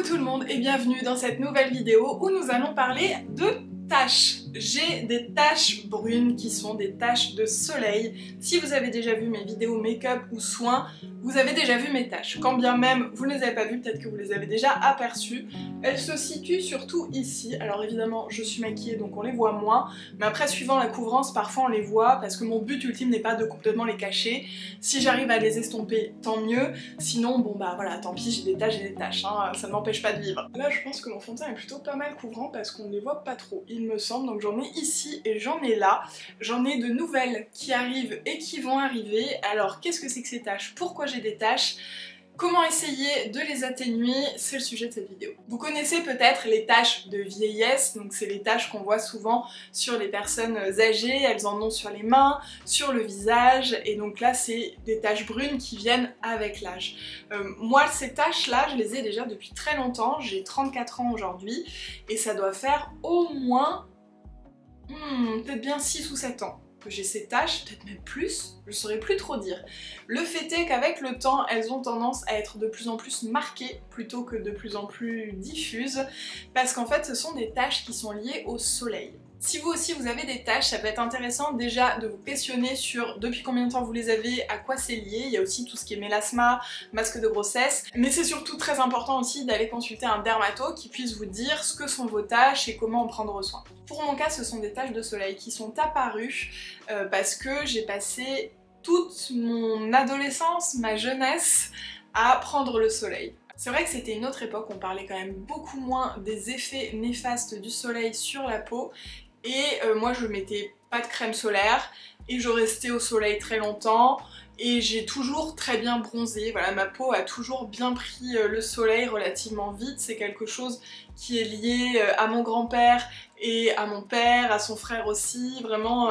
tout le monde et bienvenue dans cette nouvelle vidéo où nous allons parler de taches. J'ai des taches brunes qui sont des taches de soleil. Si vous avez déjà vu mes vidéos make-up ou soins, vous avez déjà vu mes taches. Quand bien même vous ne les avez pas vues, peut-être que vous les avez déjà aperçues. Elles se situent surtout ici. Alors évidemment je suis maquillée donc on les voit moins, mais après suivant la couvrance parfois on les voit parce que mon but ultime n'est pas de complètement les cacher. Si j'arrive à les estomper tant mieux, sinon bon bah voilà tant pis, j'ai des taches hein, ça ne m'empêche pas de vivre. Là je pense que mon fond de teint est plutôt pas mal couvrant parce qu'on ne les voit pas trop il me semble, donc j'en ai ici et j'en ai là. J'en ai de nouvelles qui arrivent et qui vont arriver. Alors qu'est-ce que c'est que ces taches? Pourquoi j'ai des taches? Comment essayer de les atténuer? C'est le sujet de cette vidéo. Vous connaissez peut-être les taches de vieillesse, donc c'est les taches qu'on voit souvent sur les personnes âgées, elles en ont sur les mains, sur le visage, et donc là c'est des taches brunes qui viennent avec l'âge. Moi ces taches là je les ai déjà depuis très longtemps, j'ai 34 ans aujourd'hui, et ça doit faire au moins peut-être bien 6 ou 7 ans que j'ai ces taches, peut-être même plus, je saurais plus trop dire. Le fait est qu'avec le temps, elles ont tendance à être de plus en plus marquées plutôt que de plus en plus diffuses, parce qu'en fait ce sont des taches qui sont liées au soleil. Si vous aussi vous avez des taches, ça peut être intéressant déjà de vous questionner sur depuis combien de temps vous les avez, à quoi c'est lié. Il y a aussi tout ce qui est mélasma, masque de grossesse, mais c'est surtout très important aussi d'aller consulter un dermato qui puisse vous dire ce que sont vos taches et comment en prendre soin. Pour mon cas, ce sont des taches de soleil qui sont apparues parce que j'ai passé toute mon adolescence, ma jeunesse à prendre le soleil. C'est vrai que c'était une autre époque, on parlait quand même beaucoup moins des effets néfastes du soleil sur la peau, et moi je mettais pas de crème solaire et je restais au soleil très longtemps et j'ai toujours très bien bronzé. Voilà, ma peau a toujours bien pris le soleil relativement vite, c'est quelque chose qui est lié à mon grand-père et à mon père, à son frère aussi, vraiment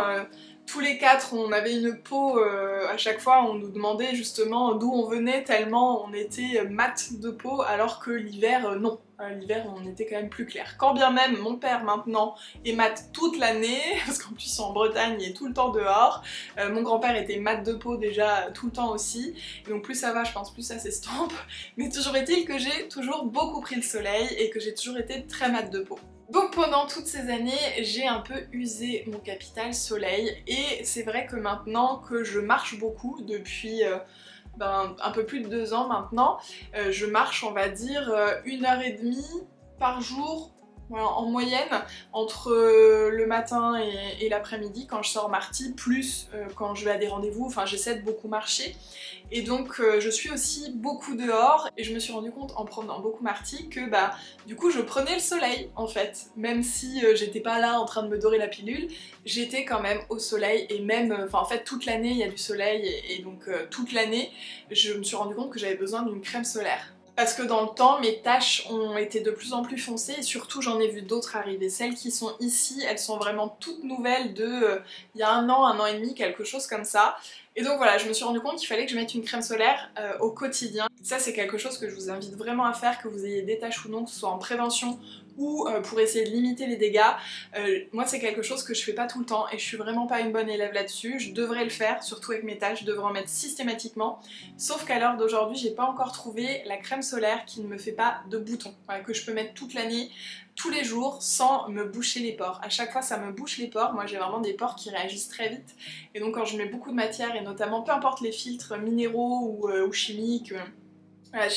tous les quatre on avait une peau, à chaque fois on nous demandait justement d'où on venait tellement on était mat de peau, alors que l'hiver non. L'hiver on était quand même plus clair. Quand bien même mon père maintenant est mat toute l'année, parce qu'en plus en Bretagne il est tout le temps dehors, mon grand-père était mat de peau déjà tout le temps aussi, et donc plus ça va je pense plus ça s'estompe, mais toujours est-il que j'ai toujours beaucoup pris le soleil et que j'ai toujours été très mat de peau. Donc pendant toutes ces années, j'ai un peu usé mon capital soleil, et c'est vrai que maintenant que je marche beaucoup depuis un peu plus de 2 ans maintenant, je marche on va dire 1h30 par jour. Voilà, en moyenne, entre le matin et l'après-midi quand je sors marty, plus quand je vais à des rendez-vous, enfin j'essaie de beaucoup marcher. Et donc je suis aussi beaucoup dehors, et je me suis rendu compte en promenant beaucoup marty que bah du coup je prenais le soleil en fait. Même si j'étais pas là en train de me dorer la pilule, j'étais quand même au soleil, et même, en fait toute l'année il y a du soleil, et donc toute l'année je me suis rendu compte que j'avais besoin d'une crème solaire. Parce que dans le temps, mes taches ont été de plus en plus foncées, et surtout j'en ai vu d'autres arriver. Celles qui sont ici, elles sont vraiment toutes nouvelles de il y a un an et demi, quelque chose comme ça. Et donc voilà, je me suis rendu compte qu'il fallait que je mette une crème solaire au quotidien. Ça c'est quelque chose que je vous invite vraiment à faire, que vous ayez des taches ou non, que ce soit en prévention ou pour essayer de limiter les dégâts. Moi c'est quelque chose que je fais pas tout le temps et je suis vraiment pas une bonne élève là-dessus. Je devrais le faire, surtout avec mes taches, je devrais en mettre systématiquement. Sauf qu'à l'heure d'aujourd'hui, j'ai pas encore trouvé la crème solaire qui ne me fait pas de boutons, voilà, que je peux mettre toute l'année, tous les jours, sans me boucher les pores. À chaque fois ça me bouche les pores, moi j'ai vraiment des pores qui réagissent très vite, et donc quand je mets beaucoup de matière, et notamment peu importe les filtres minéraux ou chimiques, voilà,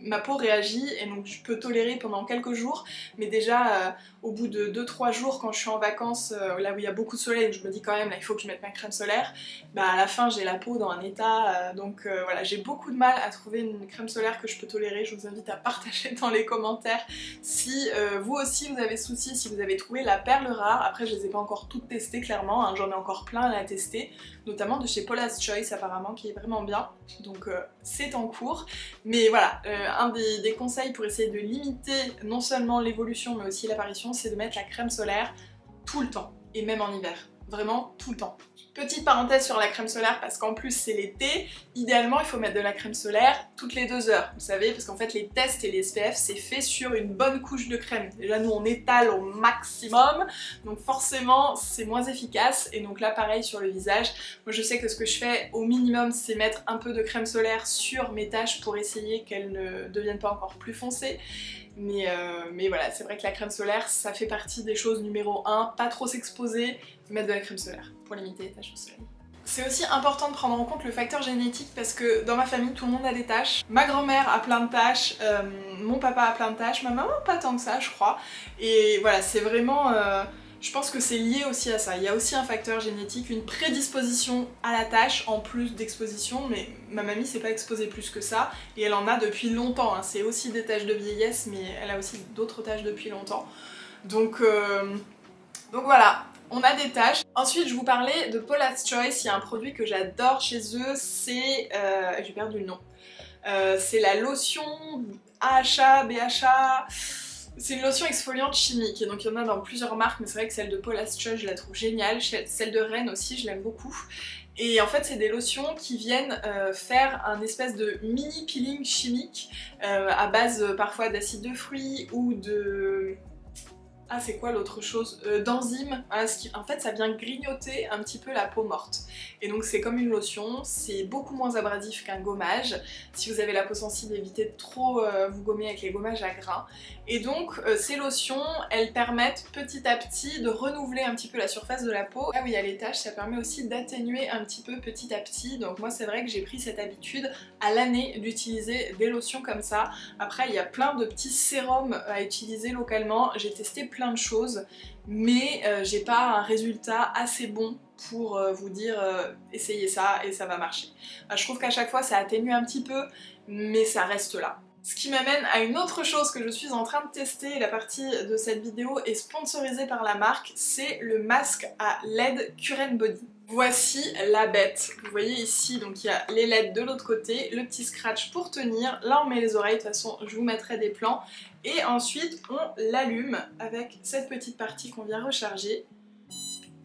ma peau réagit, et donc je peux tolérer pendant quelques jours, mais déjà au bout de 2-3 jours quand je suis en vacances, là où il y a beaucoup de soleil, je me dis quand même là il faut que je mette ma crème solaire, bah à la fin j'ai la peau dans un état, donc voilà, j'ai beaucoup de mal à trouver une crème solaire que je peux tolérer. Je vous invite à partager dans les commentaires si vous aussi vous avez souci, si vous avez trouvé la perle rare. Après je les ai pas encore toutes testées clairement, hein, j'en ai encore plein à tester, notamment de chez Paula's Choice apparemment qui est vraiment bien, donc c'est en cours. Mais voilà, un des conseils pour essayer de limiter non seulement l'évolution mais aussi l'apparition, c'est de mettre la crème solaire tout le temps, et même en hiver. vraiment tout le temps. Petite parenthèse sur la crème solaire parce qu'en plus c'est l'été, idéalement il faut mettre de la crème solaire toutes les 2 heures, vous savez, parce qu'en fait les tests et les SPF c'est fait sur une bonne couche de crème. Déjà nous on étale au maximum, donc forcément c'est moins efficace, et donc là pareil sur le visage, moi je sais que ce que je fais au minimum c'est mettre un peu de crème solaire sur mes taches pour essayer qu'elles ne deviennent pas encore plus foncées. Mais voilà, c'est vrai que la crème solaire ça fait partie des choses numéro 1, pas trop s'exposer, mettre de la crème solaire pour limiter les taches de soleil. C'est aussi important de prendre en compte le facteur génétique parce que dans ma famille tout le monde a des taches. Ma grand-mère a plein de taches, mon papa a plein de taches, ma maman pas tant que ça je crois. Et voilà, c'est vraiment... je pense que c'est lié aussi à ça. Il y a aussi un facteur génétique, une prédisposition à la tache en plus d'exposition, mais ma mamie s'est pas exposée plus que ça et elle en a depuis longtemps, hein. C'est aussi des taches de vieillesse mais elle a aussi d'autres taches depuis longtemps. Donc voilà, on a des taches. Ensuite je vous parlais de Paula's Choice, il y a un produit que j'adore chez eux, c'est... j'ai perdu le nom. C'est la lotion AHA, BHA... C'est une lotion exfoliante chimique, et donc il y en a dans plusieurs marques, mais c'est vrai que celle de Paula's Choice je la trouve géniale, celle de Rennes aussi je l'aime beaucoup. Et en fait c'est des lotions qui viennent faire un espèce de mini peeling chimique à base parfois d'acide de fruits ou de... Ah c'est quoi l'autre chose, d'enzymes, en fait ça vient grignoter un petit peu la peau morte. Et donc c'est comme une lotion, c'est beaucoup moins abrasif qu'un gommage. Si vous avez la peau sensible, évitez de trop vous gommer avec les gommages à grains. Et donc ces lotions, elles permettent petit à petit de renouveler un petit peu la surface de la peau. Là où il y a les taches, ça permet aussi d'atténuer un petit peu petit à petit. Donc moi c'est vrai que j'ai pris cette habitude à l'année d'utiliser des lotions comme ça. Après il y a plein de petits sérums à utiliser localement, j'ai testé plein de choses, mais j'ai pas un résultat assez bon pour vous dire essayez ça et ça va marcher. Je trouve qu'à chaque fois ça atténue un petit peu, mais ça reste là. Ce qui m'amène à une autre chose que je suis en train de tester, la partie de cette vidéo est sponsorisée par la marque, c'est le masque à LED Current Body. Voici la bête. Vous voyez ici, donc il y a les LED de l'autre côté, le petit scratch pour tenir, là on met les oreilles, de toute façon je vous mettrai des plans, et ensuite on l'allume avec cette petite partie qu'on vient recharger,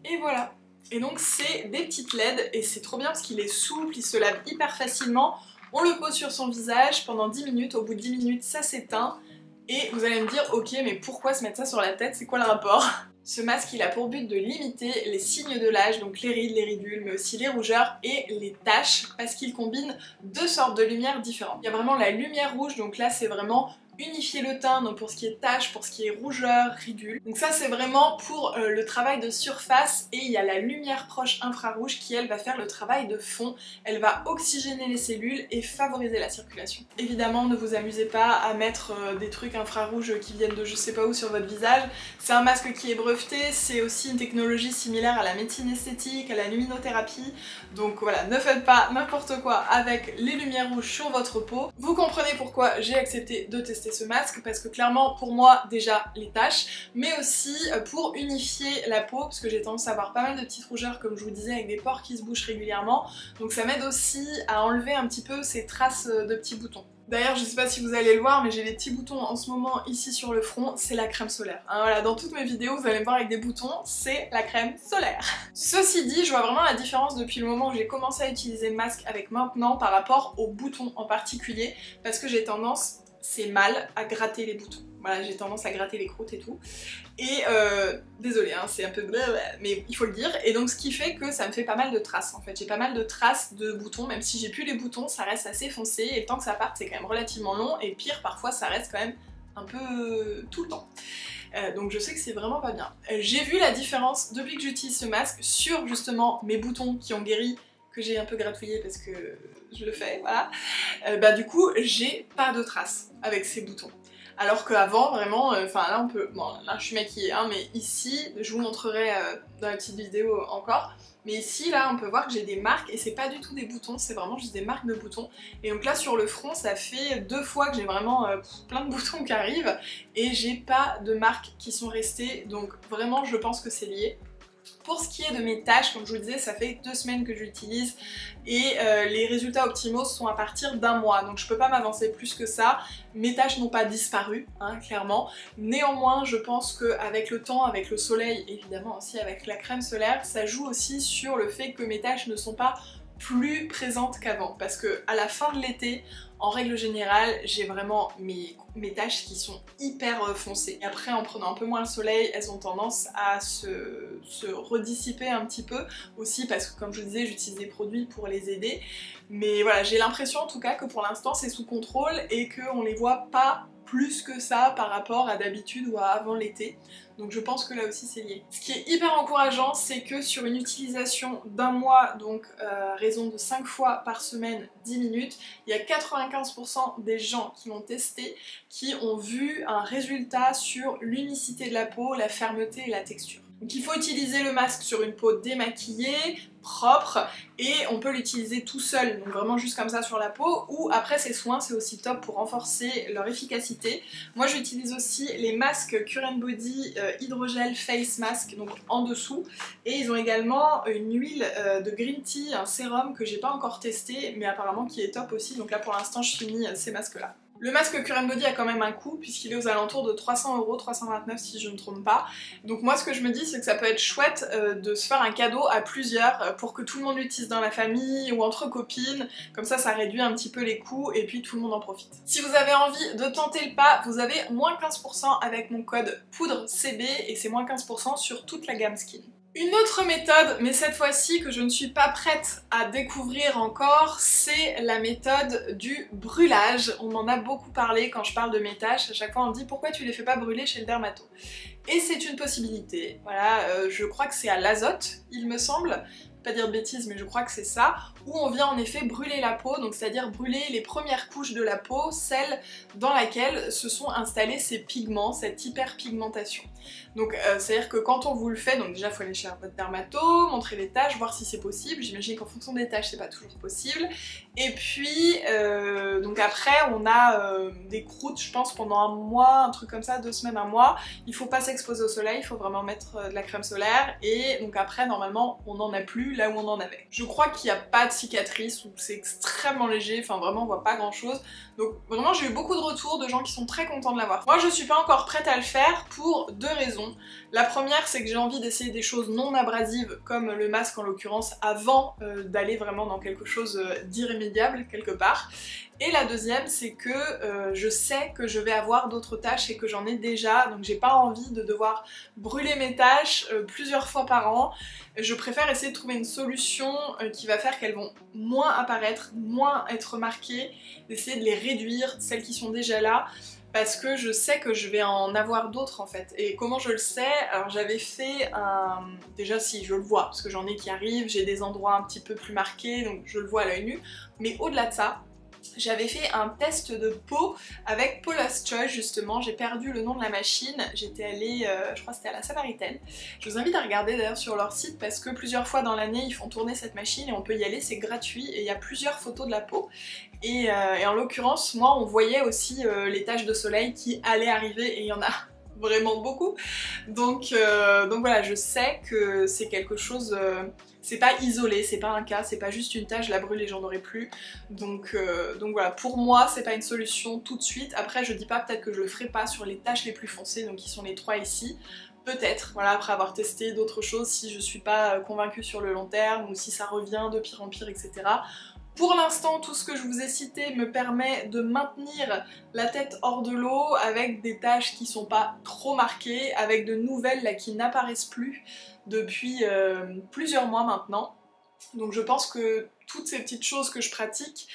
et voilà. Et donc c'est des petites LED, et c'est trop bien parce qu'il est souple, il se lave hyper facilement. On le pose sur son visage pendant 10 minutes, au bout de 10 minutes ça s'éteint, et vous allez me dire ok mais pourquoi se mettre ça sur la tête, c'est quoi le rapport? Ce masque il a pour but de limiter les signes de l'âge, donc les rides, les ridules, mais aussi les rougeurs et les taches, parce qu'il combine 2 sortes de lumières différentes. Il y a vraiment la lumière rouge, donc là c'est vraiment unifier le teint, donc pour ce qui est taches, pour ce qui est rougeur, ridule. Donc ça c'est vraiment pour le travail de surface, et il y a la lumière proche infrarouge qui elle va faire le travail de fond. Elle va oxygéner les cellules et favoriser la circulation. Évidemment ne vous amusez pas à mettre des trucs infrarouges qui viennent de je sais pas où sur votre visage. C'est un masque qui est breveté, c'est aussi une technologie similaire à la médecine esthétique, à la luminothérapie. Donc voilà, ne faites pas n'importe quoi avec les lumières rouges sur votre peau. Vous comprenez pourquoi j'ai accepté de tester ce masque, parce que clairement pour moi déjà les taches, mais aussi pour unifier la peau, parce que j'ai tendance à avoir pas mal de petites rougeurs comme je vous disais avec des pores qui se bouchent régulièrement, donc ça m'aide aussi à enlever un petit peu ces traces de petits boutons. D'ailleurs je sais pas si vous allez le voir mais j'ai des petits boutons en ce moment ici sur le front, c'est la crème solaire. Hein, voilà, dans toutes mes vidéos vous allez me voir avec des boutons, c'est la crème solaire. Ceci dit, je vois vraiment la différence depuis le moment où j'ai commencé à utiliser le masque avec maintenant par rapport aux boutons en particulier, parce que j'ai tendance, c'est mal, à gratter les boutons. Voilà, j'ai tendance à gratter les croûtes et tout. Et désolé, hein, c'est un peu blablabla, mais il faut le dire. Et donc ce qui fait que ça me fait pas mal de traces en fait. J'ai pas mal de traces de boutons, même si j'ai plus les boutons, ça reste assez foncé. Et le temps que ça parte, c'est quand même relativement long. Et pire, parfois ça reste quand même un peu tout le temps. Donc je sais que c'est vraiment pas bien. J'ai vu la différence depuis que j'utilise ce masque sur justement mes boutons qui ont guéri, que j'ai un peu gratouillé parce que je le fais, voilà. Bah du coup, j'ai pas de traces avec ces boutons. Alors qu'avant, vraiment, enfin là on peut... Bon, là je suis maquillée, hein, mais ici, je vous montrerai dans la petite vidéo encore, mais ici, là, on peut voir que j'ai des marques, et c'est pas du tout des boutons, c'est vraiment juste des marques de boutons. Et donc là, sur le front, ça fait 2 fois que j'ai vraiment plein de boutons qui arrivent, et j'ai pas de marques qui sont restées, donc vraiment, je pense que c'est lié. Pour ce qui est de mes tâches, comme je vous le disais, ça fait 2 semaines que j'utilise et les résultats optimaux sont à partir d'un mois, donc je peux pas m'avancer plus que ça. Mes tâches n'ont pas disparu, hein, clairement. Néanmoins, je pense qu'avec le temps, avec le soleil, évidemment aussi avec la crème solaire, ça joue aussi sur le fait que mes tâches ne sont pas plus présentes qu'avant, parce que à la fin de l'été, en règle générale, j'ai vraiment mes taches qui sont hyper foncées. Et après, en prenant un peu moins le soleil, elles ont tendance à se redissiper un petit peu, aussi parce que comme je vous disais, j'utilise des produits pour les aider. Mais voilà, j'ai l'impression en tout cas que pour l'instant c'est sous contrôle et qu'on les voit pas plus que ça par rapport à d'habitude ou à avant l'été. Donc je pense que là aussi c'est lié. Ce qui est hyper encourageant, c'est que sur une utilisation d'un mois, donc raison de 5 fois par semaine, 10 minutes, il y a 95% des gens qui l'ont testé qui ont vu un résultat sur l'unicité de la peau, la fermeté et la texture. Donc il faut utiliser le masque sur une peau démaquillée, propre, et on peut l'utiliser tout seul, donc vraiment juste comme ça sur la peau, ou après ces soins c'est aussi top pour renforcer leur efficacité. Moi j'utilise aussi les masques Cure Body Hydrogel Face Mask, donc en dessous, et ils ont également une huile de green tea, un sérum que j'ai pas encore testé, mais apparemment qui est top aussi, donc là pour l'instant je finis ces masques là. Le masque Cure Body a quand même un coût puisqu'il est aux alentours de 300 €, 329 si je ne me trompe pas. Donc moi ce que je me dis c'est que ça peut être chouette de se faire un cadeau à plusieurs pour que tout le monde l'utilise dans la famille ou entre copines, comme ça ça réduit un petit peu les coûts et puis tout le monde en profite. Si vous avez envie de tenter le pas, vous avez moins 15% avec mon code POUDRECB et c'est moins 15% sur toute la gamme Skin. Une autre méthode, mais cette fois-ci que je ne suis pas prête à découvrir encore, c'est la méthode du brûlage. On en a beaucoup parlé quand je parle de mes tâches, à chaque fois on me dit pourquoi tu les fais pas brûler chez le dermato. Et c'est une possibilité, voilà, je crois que c'est à l'azote, il me semble, pas dire de bêtises mais je crois que c'est ça, où on vient en effet brûler la peau, donc c'est-à-dire brûler les premières couches de la peau, celles dans laquelle se sont installés ces pigments, cette hyperpigmentation. Donc c'est-à-dire que quand on vous le fait, donc déjà il faut aller chez votre dermato, montrer les tâches, voir si c'est possible, j'imagine qu'en fonction des tâches c'est pas toujours possible, et puis donc après on a des croûtes je pense pendant un mois, un truc comme ça, 2 semaines, un mois, il faut pas s'exposer au soleil, il faut vraiment mettre de la crème solaire, et donc après normalement on n'en a plus là où on en avait. Je crois qu'il n'y a pas de cicatrice, ou c'est extrêmement léger, enfin vraiment on voit pas grand chose, donc vraiment j'ai eu beaucoup de retours de gens qui sont très contents de l'avoir. Moi je suis pas encore prête à le faire pour 2 raisons. La première c'est que j'ai envie d'essayer des choses non abrasives comme le masque en l'occurrence avant d'aller vraiment dans quelque chose d'irrémédiable quelque part. Et la deuxième c'est que je sais que je vais avoir d'autres tâches et que j'en ai déjà, donc j'ai pas envie de devoir brûler mes tâches plusieurs fois par an. Je préfère essayer de trouver une solution qui va faire qu'elles vont moins apparaître, moins être marquées, d'essayer de les réduire, celles qui sont déjà là, parce que je sais que je vais en avoir d'autres en fait. Et comment je le sais? Alors j'avais fait un... Déjà si, je le vois, parce que j'en ai qui arrivent, j'ai des endroits un petit peu plus marqués, donc je le vois à l'œil nu, mais au-delà de ça, j'avais fait un test de peau avec Paula's Choice justement, j'ai perdu le nom de la machine, j'étais allée, je crois que c'était à la Samaritaine. Je vous invite à regarder d'ailleurs sur leur site parce que plusieurs fois dans l'année ils font tourner cette machine et on peut y aller, c'est gratuit et il y a plusieurs photos de la peau. Et en l'occurrence, moi on voyait aussi les taches de soleil qui allaient arriver et il y en a vraiment beaucoup. Donc voilà, je sais que c'est quelque chose... c'est pas isolé, c'est pas un cas, c'est pas juste une tache, je la brûle et j'en aurai plus. Donc voilà, pour moi c'est pas une solution tout de suite. Après je dis pas peut-être que je le ferai pas sur les taches les plus foncées, donc qui sont les 3 ici. Peut-être, voilà, après avoir testé d'autres choses, si je suis pas convaincue sur le long terme ou si ça revient de pire en pire, etc. Pour l'instant, tout ce que je vous ai cité me permet de maintenir la tête hors de l'eau avec des taches qui sont pas trop marquées, avec de nouvelles là qui n'apparaissent plus depuis plusieurs mois maintenant. Donc je pense que toutes ces petites choses que je pratique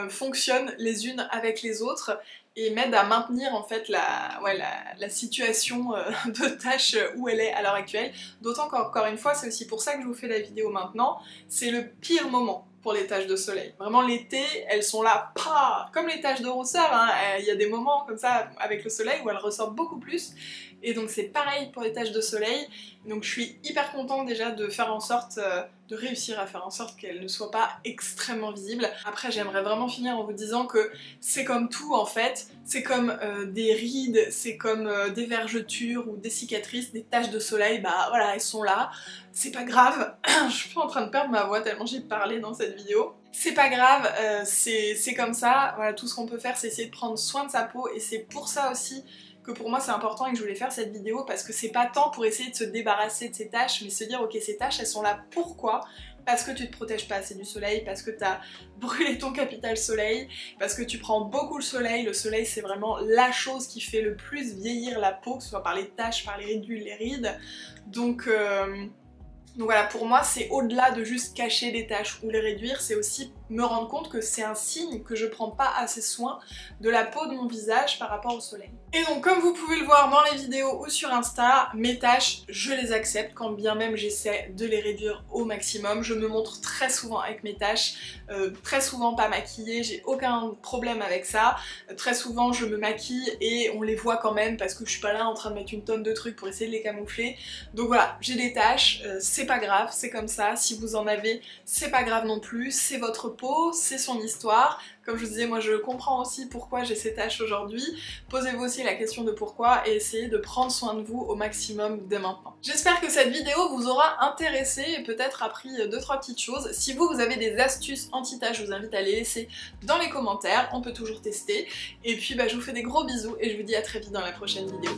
fonctionnent les unes avec les autres et m'aident à maintenir en fait la situation de tâche où elle est à l'heure actuelle. D'autant qu'encore une fois, c'est aussi pour ça que je vous fais la vidéo maintenant, c'est le pire moment pour les taches de soleil. Vraiment l'été, elles sont là, comme les taches de rousseur, hein. Il y a des moments comme ça avec le soleil où elles ressortent beaucoup plus. Et donc c'est pareil pour les taches de soleil. Donc je suis hyper contente déjà de faire en sorte de réussir à faire en sorte qu'elle ne soit pas extrêmement visible. Après j'aimerais vraiment finir en vous disant que c'est comme tout en fait, c'est comme des rides, c'est comme des vergetures ou des cicatrices, des taches de soleil, bah voilà elles sont là, c'est pas grave, je suis en train de perdre ma voix tellement j'ai parlé dans cette vidéo. C'est pas grave, c'est comme ça, voilà, tout ce qu'on peut faire c'est essayer de prendre soin de sa peau et c'est pour ça aussi que pour moi c'est important et que je voulais faire cette vidéo parce que c'est pas tant pour essayer de se débarrasser de ces taches mais se dire ok ces taches elles sont là pourquoi ? Parce que tu te protèges pas assez du soleil, parce que t'as brûlé ton capital soleil, parce que tu prends beaucoup le soleil c'est vraiment la chose qui fait le plus vieillir la peau, que ce soit par les taches, par les ridules, les rides, donc voilà, pour moi c'est au-delà de juste cacher les taches ou les réduire, c'est aussi me rendre compte que c'est un signe que je prends pas assez soin de la peau de mon visage par rapport au soleil. Et donc comme vous pouvez le voir dans les vidéos ou sur Insta, mes taches, je les accepte quand bien même j'essaie de les réduire au maximum. Je me montre très souvent avec mes taches, très souvent pas maquillée, j'ai aucun problème avec ça. Très souvent je me maquille et on les voit quand même parce que je suis pas là en train de mettre une tonne de trucs pour essayer de les camoufler. Donc voilà, j'ai des taches, c'est pas grave, c'est comme ça, si vous en avez, c'est pas grave non plus, c'est votre peau, c'est son histoire. Comme je vous disais, moi je comprends aussi pourquoi j'ai ces taches aujourd'hui. Posez-vous aussi la question de pourquoi et essayez de prendre soin de vous au maximum dès maintenant. J'espère que cette vidéo vous aura intéressé et peut-être appris 2-3 petites choses. Si vous avez des astuces anti-taches, je vous invite à les laisser dans les commentaires, on peut toujours tester. Et puis je vous fais des gros bisous et je vous dis à très vite dans la prochaine vidéo.